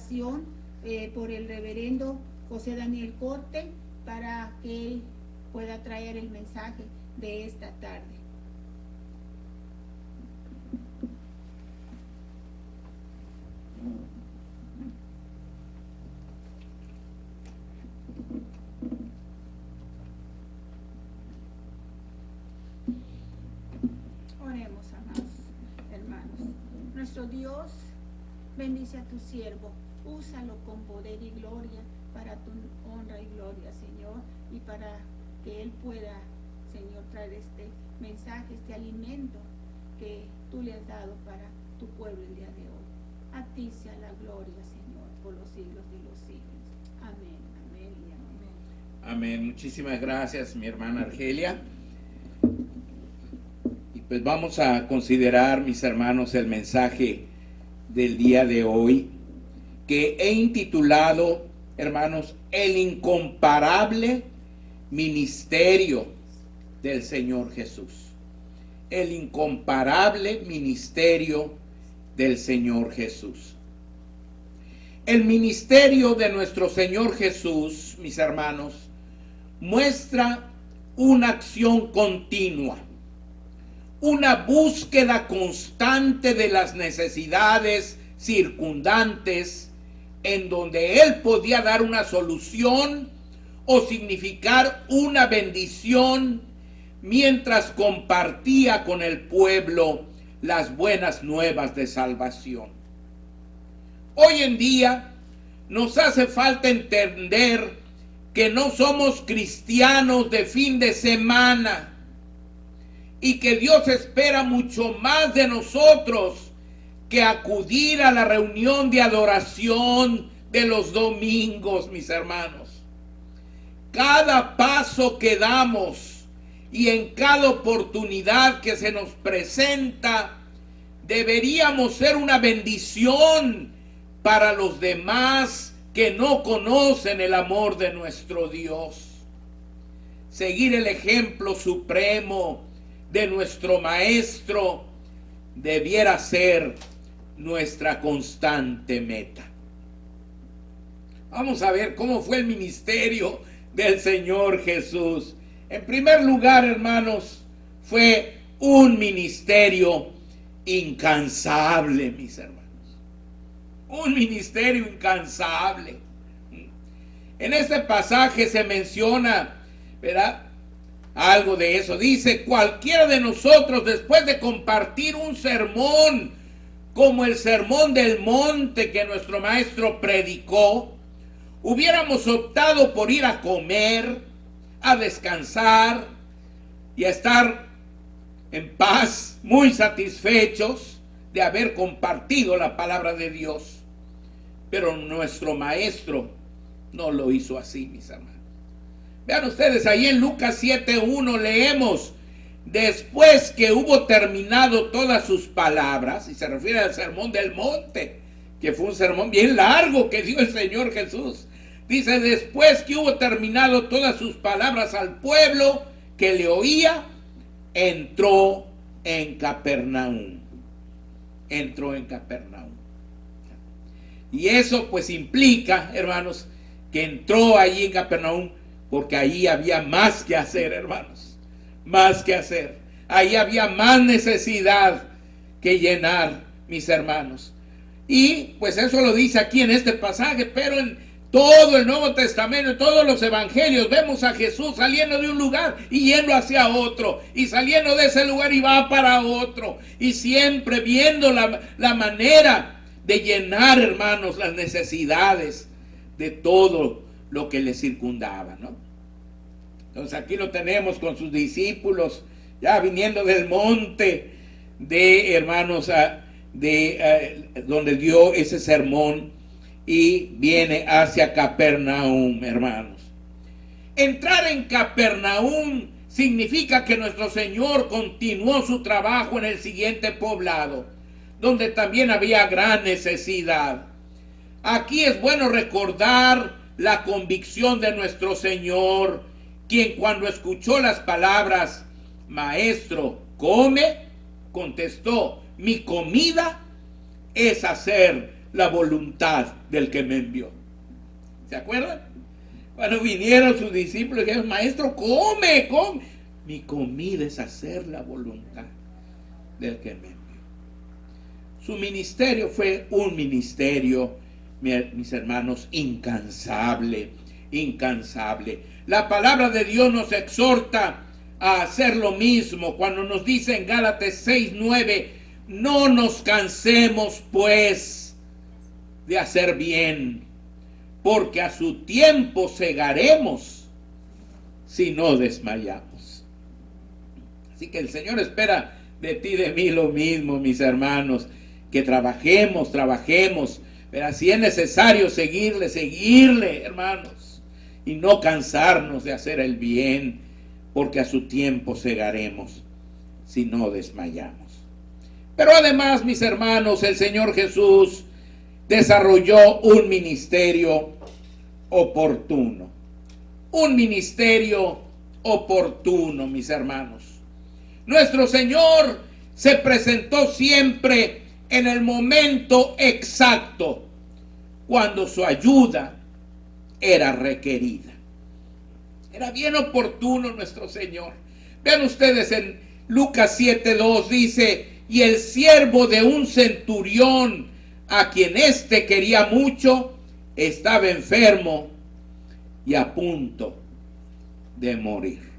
oración por el reverendo José Daniel Corte para que él pueda traer el mensaje de esta tarde. Oremos, amados hermanos. Nuestro Dios, bendice a tu siervo, úsalo con poder y gloria para tu honra y gloria, Señor, y para que él pueda, Señor, traer este mensaje, este alimento que tú le has dado para tu pueblo el día de hoy. A ti sea la gloria, Señor, por los siglos de los siglos. Amén, amén y amén. Amén. Muchísimas gracias, mi hermana Argelia. Y pues vamos a considerar, mis hermanos, el mensaje del día de hoy, que he intitulado, hermanos, el incomparable ministerio del Señor Jesús. El incomparable ministerio del Señor Jesús. El ministerio de nuestro Señor Jesús, mis hermanos, muestra una acción continua, una búsqueda constante de las necesidades circundantes, en donde Él podía dar una solución o significar una bendición mientras compartía con el pueblo las buenas nuevas de salvación. Hoy en día nos hace falta entender que no somos cristianos de fin de semana y que Dios espera mucho más de nosotros que acudir a la reunión de adoración de los domingos, mis hermanos. Cada paso que damos y en cada oportunidad que se nos presenta, deberíamos ser una bendición para los demás que no conocen el amor de nuestro Dios. Seguir el ejemplo supremo de nuestro Maestro debiera ser nuestra constante meta. Vamos a ver cómo fue el ministerio del Señor Jesús. En primer lugar, hermanos, fue un ministerio incansable, mis hermanos. Un ministerio incansable. En este pasaje se menciona, ¿verdad?, algo de eso. Dice: cualquiera de nosotros, después de compartir un sermón como el sermón del monte que nuestro maestro predicó, hubiéramos optado por ir a comer, a descansar y a estar en paz, muy satisfechos de haber compartido la palabra de Dios. Pero nuestro maestro no lo hizo así, mis hermanos. Vean ustedes, ahí en Lucas 7:1 leemos: después que hubo terminado todas sus palabras, y se refiere al sermón del monte, que fue un sermón bien largo que dio el Señor Jesús. Dice: después que hubo terminado todas sus palabras al pueblo que le oía, entró en Capernaum. Entró en Capernaum. Y eso pues implica, hermanos, que entró allí en Capernaum porque allí había más que hacer, hermanos. Más que hacer. Ahí había más necesidad que llenar, mis hermanos. Y pues eso lo dice aquí en este pasaje, pero en todo el Nuevo Testamento, en todos los evangelios, vemos a Jesús saliendo de un lugar y yendo hacia otro, y saliendo de ese lugar y va para otro, y siempre viendo la manera de llenar, hermanos, las necesidades de todo lo que le circundaba, ¿no? Entonces aquí lo tenemos con sus discípulos, ya viniendo del monte de, hermanos, donde dio ese sermón, y viene hacia Capernaum, hermanos. Entrar en Capernaum significa que nuestro Señor continuó su trabajo en el siguiente poblado, donde también había gran necesidad. Aquí es bueno recordar la convicción de nuestro Señor, quien cuando escuchó las palabras: Maestro, come, contestó: mi comida es hacer la voluntad del que me envió. ¿Se acuerdan? Cuando vinieron sus discípulos y dijeron, maestro, come. Mi comida es hacer la voluntad del que me envió. Su ministerio fue un ministerio, mis hermanos, incansable. La palabra de Dios nos exhorta a hacer lo mismo cuando nos dice en Gálatas 6:9, no nos cansemos pues de hacer bien, porque a su tiempo segaremos si no desmayamos. Así que el Señor espera de ti y de mí lo mismo, mis hermanos, que trabajemos, pero si es necesario seguirle, hermanos, y no cansarnos de hacer el bien, porque a su tiempo segaremos si no desmayamos. Pero además, mis hermanos, el Señor Jesús desarrolló un ministerio oportuno. Un ministerio oportuno, mis hermanos. Nuestro Señor se presentó siempre en el momento exacto, cuando su ayuda era requerida. Era bien oportuno nuestro Señor. Vean ustedes en Lucas 7:2 dice, y el siervo de un centurión, a quien éste quería mucho, estaba enfermo y a punto de morir.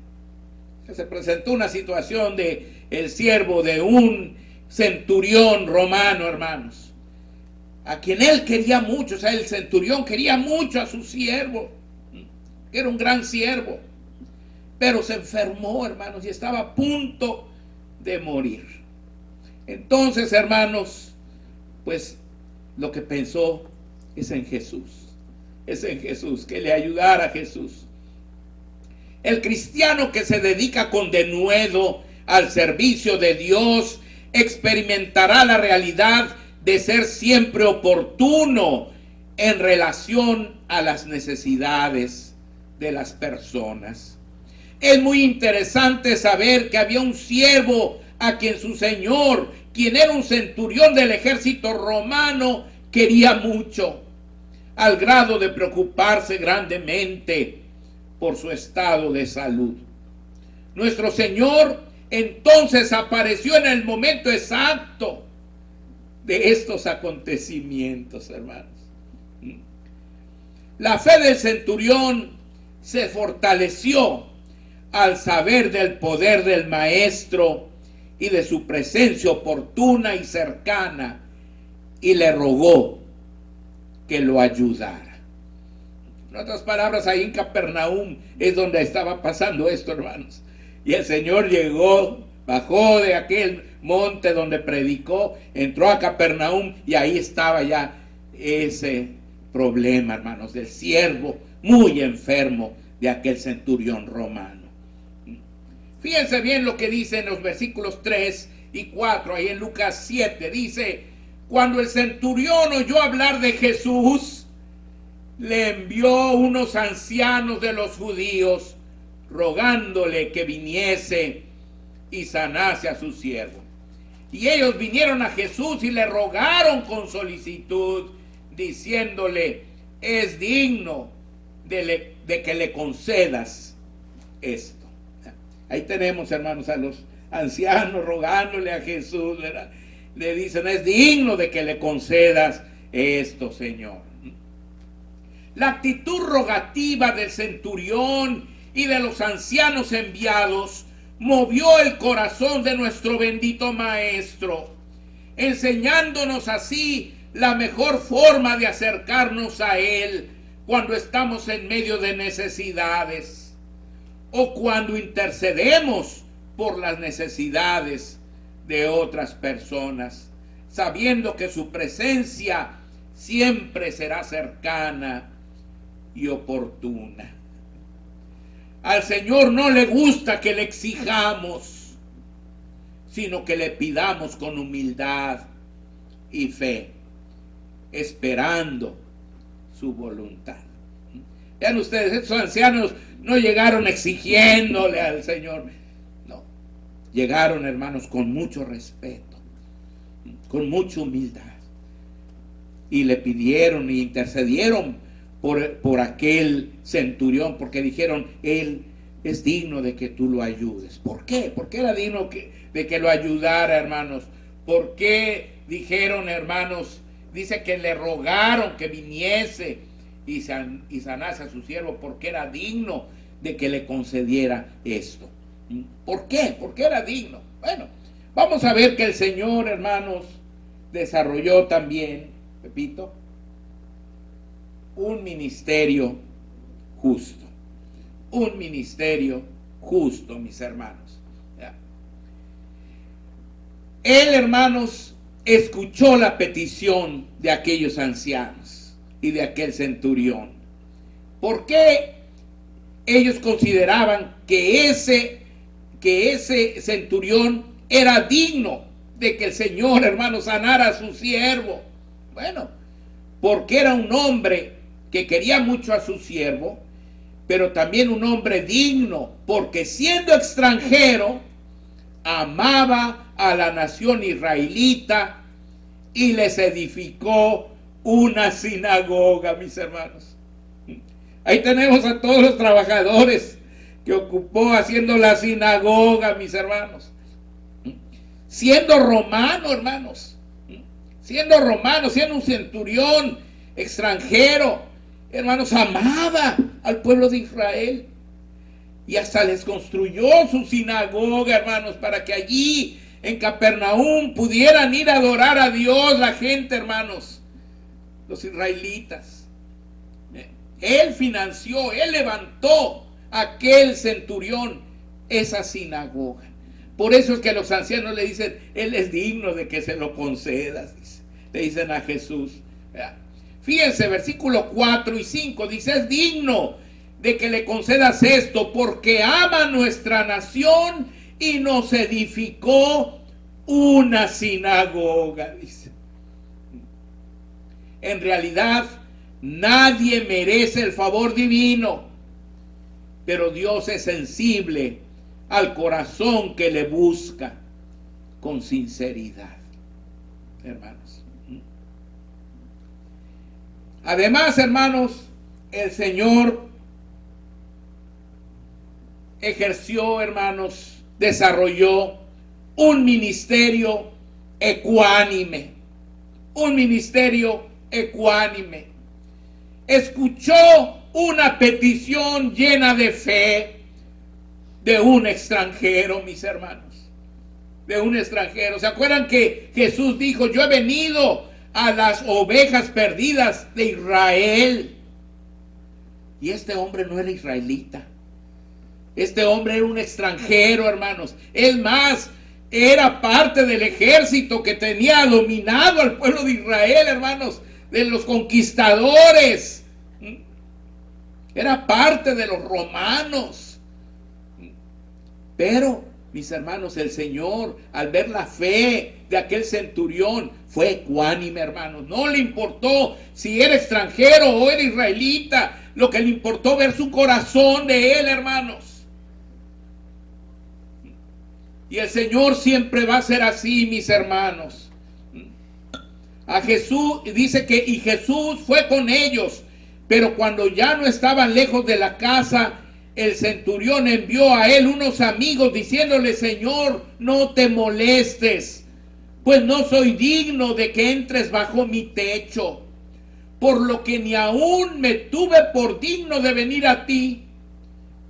Se presentó una situación de el siervo de un centurión romano, hermanos, a quien él quería mucho. O sea, el centurión quería mucho a su siervo, que era un gran siervo, pero se enfermó, hermanos, y estaba a punto de morir. Entonces, hermanos, pues lo que pensó es en Jesús, que le ayudara a Jesús. El cristiano que se dedica con denuedo al servicio de Dios experimentará la realidad de ser siempre oportuno en relación a las necesidades de las personas. Es muy interesante saber que había un siervo a quien su señor, quien era un centurión del ejército romano, quería mucho, al grado de preocuparse grandemente por su estado de salud. Nuestro Señor entonces apareció en el momento exacto de estos acontecimientos, hermanos. La fe del centurión se fortaleció al saber del poder del Maestro y de su presencia oportuna y cercana, y le rogó que lo ayudara. En otras palabras, ahí en Capernaum es donde estaba pasando esto, hermanos. Y el Señor llegó, bajó de aquel monte donde predicó, entró a Capernaum y ahí estaba ya ese problema, hermanos, del siervo muy enfermo de aquel centurión romano. Fíjense bien lo que dice en los versículos 3 y 4, ahí en Lucas 7, dice, cuando el centurión oyó hablar de Jesús, le envió unos ancianos de los judíos, rogándole que viniese y sanase a su siervo. Y ellos vinieron a Jesús y le rogaron con solicitud, diciéndole, es digno de que le concedas esto. Ahí tenemos, hermanos, a los ancianos rogándole a Jesús, ¿verdad? Le dicen, es digno de que le concedas esto, Señor. La actitud rogativa del centurión y de los ancianos enviados movió el corazón de nuestro bendito Maestro, enseñándonos así la mejor forma de acercarnos a Él cuando estamos en medio de necesidades o cuando intercedemos por las necesidades de otras personas, sabiendo que su presencia siempre será cercana y oportuna. Al Señor no le gusta que le exijamos, sino que le pidamos con humildad y fe, esperando su voluntad. Vean ustedes, estos ancianos no llegaron exigiéndole al Señor, no, llegaron, hermanos, con mucho respeto, con mucha humildad. y le pidieron y intercedieron por aquel centurión, porque dijeron, él es digno de que tú lo ayudes. ¿Por qué? ¿Por qué era digno de que lo ayudara, hermanos? ¿Por qué dijeron, hermanos? Dice que le rogaron que viniese y sanase a su siervo, porque era digno de que le concediera esto. ¿Por qué? Porque era digno. Bueno, vamos a ver que el Señor, hermanos, desarrolló también, repito, un ministerio justo. Un ministerio justo, mis hermanos. ¿Ya? Él, hermanos, escuchó la petición de aquellos ancianos y de aquel centurión. ¿Por qué ellos consideraban que ese centurión era digno de que el Señor, hermano, sanara a su siervo? Bueno, porque era un hombre que quería mucho a su siervo, pero también un hombre digno, porque siendo extranjero, amaba a la nación israelita y les edificó una sinagoga, mis hermanos. Ahí tenemos a todos los trabajadores que ocupó haciendo la sinagoga, mis hermanos. Siendo romano, hermanos. Siendo romano, siendo un centurión extranjero, hermanos, amaba al pueblo de Israel. Y hasta les construyó su sinagoga, hermanos, para que allí en Capernaum pudieran ir a adorar a Dios la gente, hermanos, los israelitas. Él financió, él levantó aquel centurión esa sinagoga. Por eso es que los ancianos le dicen, él es digno de que se lo concedas, le dicen a Jesús. Fíjense, versículo 4 y 5 dice, es digno de que le concedas esto, porque ama nuestra nación y nos edificó una sinagoga, dice. En realidad, nadie merece el favor divino, pero Dios es sensible al corazón que le busca con sinceridad, hermanos. Además, hermanos, el Señor ejerció, hermanos, desarrolló un ministerio ecuánime. Un ministerio ecuánime. Escuchó una petición llena de fe de un extranjero, mis hermanos. De un extranjero. ¿Se acuerdan que Jesús dijo, yo he venido a las ovejas perdidas de Israel? Y este hombre no era israelita. Este hombre era un extranjero, hermanos. Es más, era parte del ejército que tenía dominado al pueblo de Israel, hermanos, de los conquistadores. Era parte de los romanos. Pero, mis hermanos, el Señor, al ver la fe de aquel centurión, fue ecuánime, hermanos. No le importó si era extranjero o era israelita. Lo que le importó ver su corazón de él, hermanos. Y el Señor siempre va a ser así, mis hermanos. A Jesús, dice que y Jesús fue con ellos, pero cuando ya no estaban lejos de la casa, el centurión envió a él unos amigos diciéndole, Señor, no te molestes, pues no soy digno de que entres bajo mi techo, por lo que ni aún me tuve por digno de venir a ti,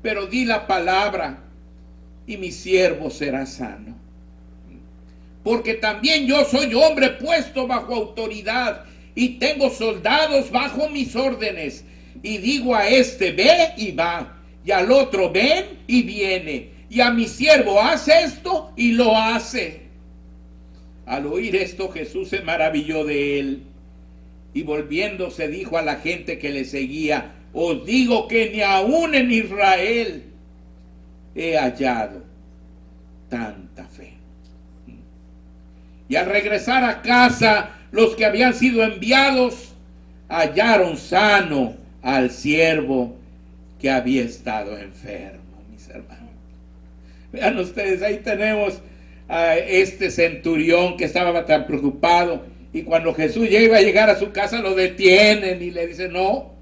pero di la palabra y mi siervo será sano. Porque también yo soy hombre puesto bajo autoridad y tengo soldados bajo mis órdenes. Y digo a este, ve y va, y al otro, ven y viene, y a mi siervo, haz esto y lo hace. Al oír esto, Jesús se maravilló de él, y volviéndose dijo a la gente que le seguía, os digo que ni aún en Israel he hallado tanta fe. Y al regresar a casa, los que habían sido enviados hallaron sano al siervo que había estado enfermo, mis hermanos. Vean ustedes, ahí tenemos a este centurión que estaba tan preocupado Y cuando Jesús ya iba a llegar a su casa, lo detienen y le dicen, no,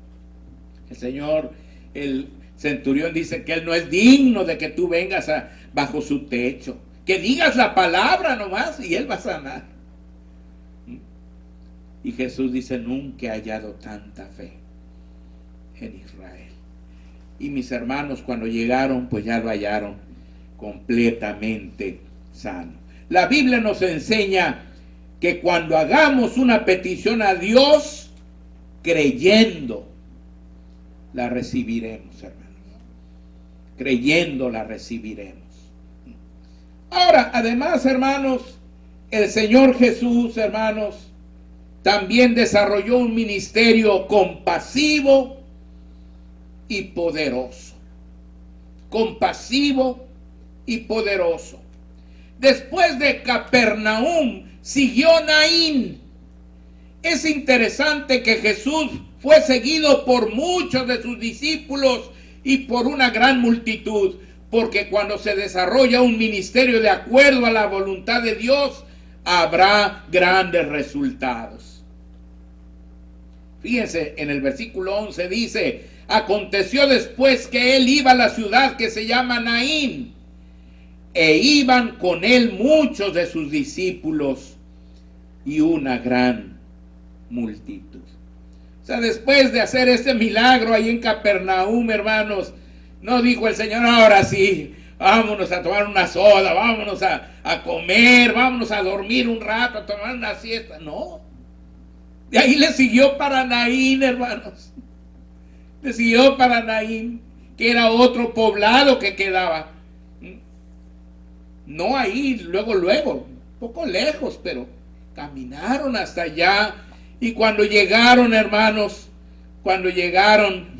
el Señor, el centurión dice que él no es digno de que tú vengas bajo su techo. Que digas la palabra nomás y él va a sanar. Y Jesús dice, nunca he hallado tanta fe en Israel. Y mis hermanos, cuando llegaron, pues ya lo hallaron completamente sano. La Biblia nos enseña que cuando hagamos una petición a Dios, creyendo, la recibiremos, hermanos. Creyendo la recibiremos. Ahora, además, hermanos, el Señor Jesús, hermanos, también desarrolló un ministerio compasivo y poderoso. Compasivo y poderoso. Después de Capernaum siguió Naín. Es interesante que Jesús fue seguido por muchos de sus discípulos y por una gran multitud, porque cuando se desarrolla un ministerio de acuerdo a la voluntad de Dios, habrá grandes resultados. Fíjense, en el versículo 11 dice, aconteció después que él iba a la ciudad que se llama Naín, e iban con él muchos de sus discípulos y una gran multitud. O sea, después de hacer este milagro ahí en Capernaum, hermanos, no dijo el Señor, ahora sí, vámonos a tomar una soda, vámonos a comer, vámonos a dormir un rato, a tomar una siesta. No. De ahí le siguió para Naín, hermanos. Le siguió para Naín, que era otro poblado que quedaba. No ahí, luego, un poco lejos, pero caminaron hasta allá. Y cuando llegaron, hermanos,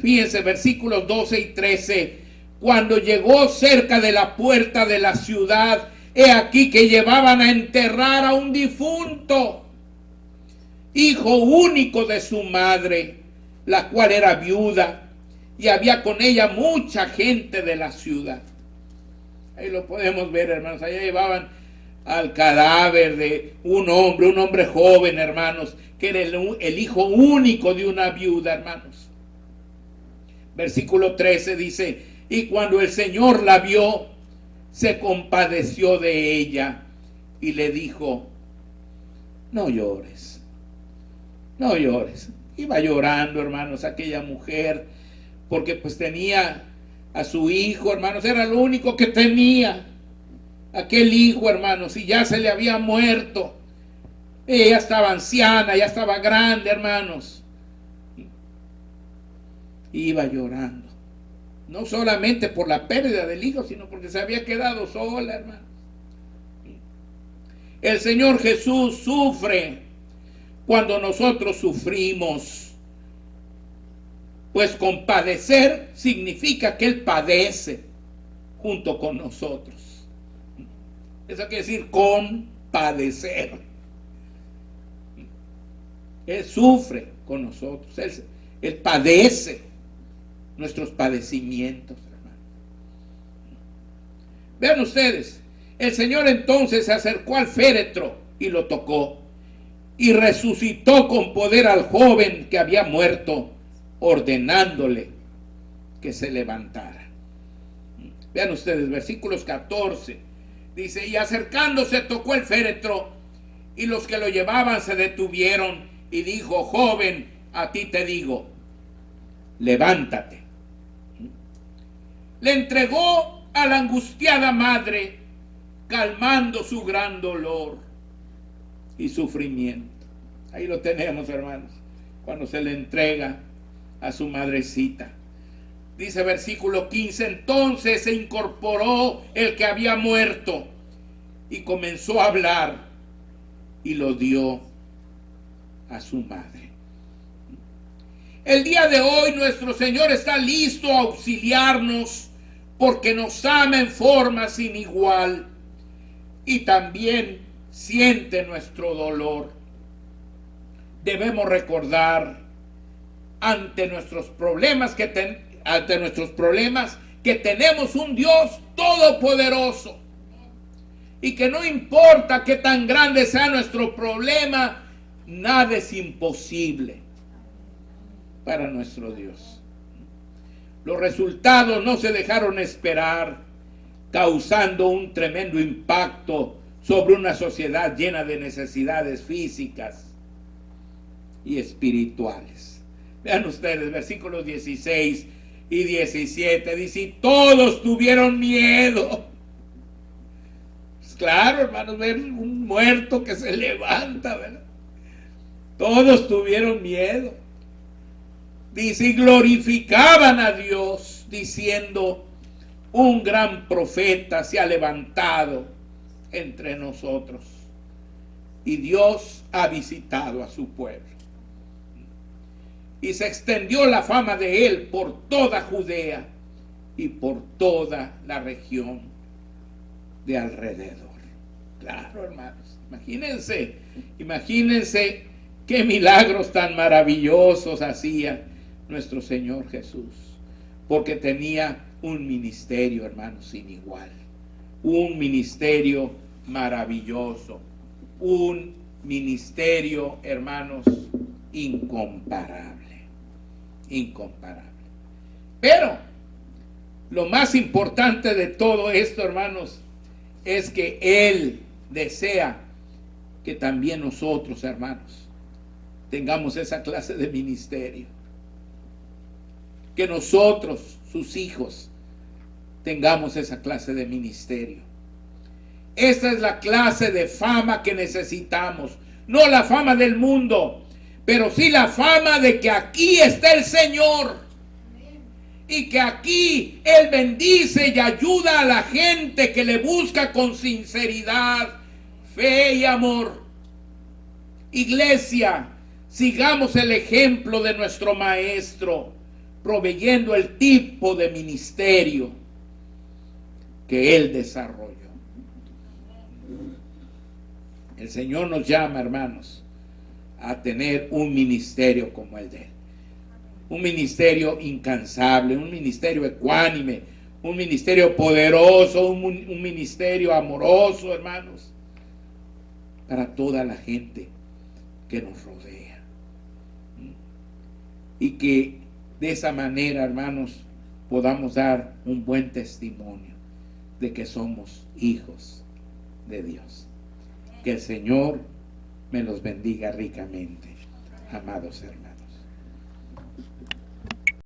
fíjense, versículos 12 y 13, cuando llegó cerca de la puerta de la ciudad, he aquí que llevaban a enterrar a un difunto, hijo único de su madre, la cual era viuda, y había con ella mucha gente de la ciudad. Ahí lo podemos ver, hermanos. Allá llevaban al cadáver de un hombre joven, hermanos, que era el hijo único de una viuda, hermanos. Versículo 13 dice, y cuando el Señor la vio, se compadeció de ella y le dijo, no llores, no llores. Iba llorando, hermanos, aquella mujer, porque pues tenía a su hijo, hermanos, era lo único que tenía, aquel hijo, hermanos, y ya se le había muerto. Ella estaba anciana, ya estaba grande, hermanos. Iba llorando, no solamente por la pérdida del hijo, sino porque se había quedado sola, hermanos. El Señor Jesús sufre cuando nosotros sufrimos. Pues compadecer significa que Él padece junto con nosotros. Eso quiere decir compadecer. Él sufre con nosotros. Él padece nuestros padecimientos, hermano. Vean ustedes, el Señor entonces se acercó al féretro y lo tocó, y resucitó con poder al joven que había muerto, ordenándole que se levantara. Vean ustedes, versículos 14, dice, y acercándose tocó el féretro, y los que lo llevaban se detuvieron, y dijo, joven, a ti te digo, levántate. Le entregó a la angustiada madre, calmando su gran dolor y sufrimiento. Ahí lo tenemos, hermanos, cuando se le entrega a su madrecita. Dice versículo 15, entonces se incorporó el que había muerto y comenzó a hablar y lo dio a su madre. El día de hoy nuestro Señor está listo a auxiliarnos porque nos ama en forma sin igual y también siente nuestro dolor. Debemos recordar ante nuestros problemas que tenemos un Dios todopoderoso y que no importa qué tan grande sea nuestro problema, nada es imposible para nuestro Dios. Los resultados no se dejaron esperar, causando un tremendo impacto sobre una sociedad llena de necesidades físicas y espirituales. Vean ustedes, versículos 16 y 17, dice, y todos tuvieron miedo. Pues claro, hermanos, ver un muerto que se levanta, ¿verdad? Todos tuvieron miedo. Dice, y glorificaban a Dios, diciendo, un gran profeta se ha levantado entre nosotros, y Dios ha visitado a su pueblo. Y se extendió la fama de él por toda Judea y por toda la región de alrededor. Claro, hermanos, imagínense qué milagros tan maravillosos hacía nuestro Señor Jesús, porque tenía un ministerio, hermanos, sin igual, un ministerio maravilloso, un ministerio, hermanos, incomparable. Pero lo más importante de todo esto, hermanos, es que Él desea que también nosotros, hermanos, tengamos esa clase de ministerio. Que nosotros, sus hijos, tengamos esa clase de ministerio. Esa es la clase de fama que necesitamos. No la fama del mundo, pero sí la fama de que aquí está el Señor. Y que aquí Él bendice y ayuda a la gente que le busca con sinceridad, fe y amor. Iglesia, sigamos el ejemplo de nuestro Maestro, proveyendo el tipo de ministerio que Él desarrolló. El Señor nos llama, hermanos, a tener un ministerio como el de Él. Un ministerio incansable, un ministerio ecuánime, un ministerio poderoso, un ministerio amoroso, hermanos, para toda la gente que nos rodea. Y que de esa manera, hermanos, podamos dar un buen testimonio de que somos hijos de Dios. Que el Señor me los bendiga ricamente, amados hermanos.